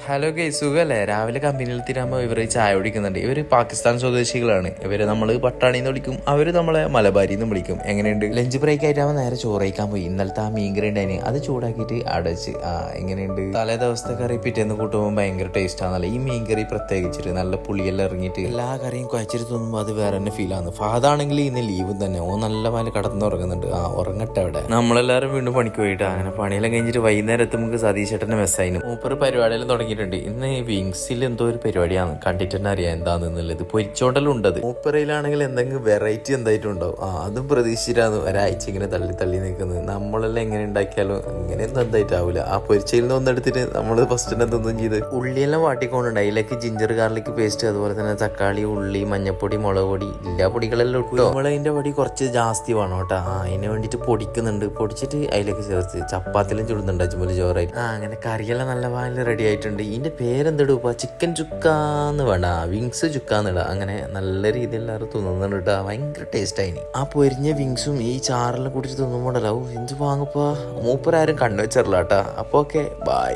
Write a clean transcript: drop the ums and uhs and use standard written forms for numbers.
Hello guys, സുഖല്ലേ? രാവിലെ കമ്പനിയിൽ തീരാകുമ്പോൾ ഇവർ ചായ കുടിക്കുന്നുണ്ട്. ഇവർ പാകിസ്ഥാൻ സ്വദേശികളാണ്. ഇവര് നമ്മൾ പട്ടാണിന്ന് വിളിക്കും, അവര് നമ്മളെ മലബാരിന്ന് വിളിക്കും. എങ്ങനെയുണ്ട്? ലഞ്ച് ബ്രേക്ക് ആയിട്ടാകുമ്പോൾ നേരെ ചോറ് കഴിക്കാൻ പോയി. ഇന്നലത്തെ ആ മീൻകറി ഉണ്ടായിന്, അത് ചൂടാക്കിയിട്ട് അടച്ച്. എങ്ങനെയുണ്ട്? തലേ ദിവസത്തെ കറി പിറ്റേന്ന് കൂട്ടുമ്പോൾ ഭയങ്കര ടേസ്റ്റ് ആണല്ലോ. ഈ മീൻകറി പ്രത്യേകിച്ചിട്ട് നല്ല പുളിയെല്ലാം ഇറങ്ങിയിട്ട് എല്ലാ കറിയും കുഴച്ചിട്ട് തോന്നുമ്പോൾ അത് വേറെ തന്നെ ഫീൽ ആണ്. ഫാദാണെങ്കിൽ ഇന്ന് ലീവ് തന്നെ, ഓ നല്ല പോലെ കടന്നുറങ്ങുന്നുണ്ട്. ഉറങ്ങട്ടെ അവിടെ. നമ്മളെല്ലാവരും വീണ്ടും പണിക്ക് പോയിട്ട് അങ്ങനെ പണിയെല്ലാം കഴിഞ്ഞിട്ട് വൈകുന്നേരം എത്തുമ്പോൾ സതീഷ് ചേട്ടന്റെ മെസ്സായിരുന്നു. മൂപ്പർ പരിപാടിയെല്ലാം തുടങ്ങിയിട്ടുണ്ട്. ഇന്ന് വിങ്സിൽ എന്തോ ഒരു പരിപാടിയാണ്, കണ്ടിട്ട് തന്നെ അറിയാം എന്താണെന്നുള്ളത്. പൊരിച്ചോണ്ടലും ഉണ്ടത്. മൂപ്പറയിലാണെങ്കിൽ എന്തെങ്കിലും വെറൈറ്റി എന്തായിട്ടുണ്ടാവും. അതും പ്രതീക്ഷിച്ചിട്ടാണ് ഒരാഴ്ച ഇങ്ങനെ തള്ളി തള്ളി നിൽക്കുന്നത്. നമ്മളെല്ലാം എങ്ങനെ ഉണ്ടാക്കിയാലും ഇങ്ങനെയൊന്നും എന്തായിട്ടാവില്ല. ആ പൊരിച്ചയിൽ നിന്ന് ഒന്നെടുത്തിട്ട് നമ്മൾ ഫസ്റ്റ് എന്തൊന്നും ചെയ്ത് ഉള്ളിയെല്ലാം വാട്ടിക്കൊണ്ടുണ്ട്. അതിലേക്ക് ജിഞ്ചർ ഗാർലിക് പേസ്റ്റ്, അതുപോലെ തന്നെ തക്കാളി, ഉള്ളി, മഞ്ഞപ്പൊടി, മുളക് പൊടി, എല്ലാ പൊടികളെല്ലാം ഇട്ടോ. മുളകിന്റെ പൊടി കുറച്ച് ജാസ്തി വേണം കേട്ടോ. അതിന് വേണ്ടിയിട്ട് പൊടിക്കുന്നുണ്ട്. പൊടിച്ചിട്ട് അതിലേക്ക് ചേർത്ത് ചപ്പാത്തിലും ചുടുന്നുണ്ട് അജ്മല് ചോറായി. അങ്ങനെ കറിയെല്ലാം നല്ല വാലിൽ റെഡി ആയിട്ടുണ്ട്. ഇതിന്റെ പേരെന്തിടുക, ചിക്കൻ ചുക്കാന്ന് വേണ്ട, വിങ്സ് ചുക്കാന്നിട. അങ്ങനെ നല്ല രീതിയിൽ എല്ലാവരും തിന്നുന്നുണ്ട് കേട്ടോ. ഭയങ്കര ടേസ്റ്റ് ആയിന്. ആ പൊരിഞ്ഞ വിങ്സും ഈ ചാറെല്ലാം കൂട്ടിട്ട് തിന്നുമ്പോണ്ടല്ലോ എന്ത് വാങ്ങപ്പാ. മൂപ്പരാരും കണ്ണു വെച്ചറില്ല കേട്ടാ. അപ്പൊ ഓക്കെ, ബൈ.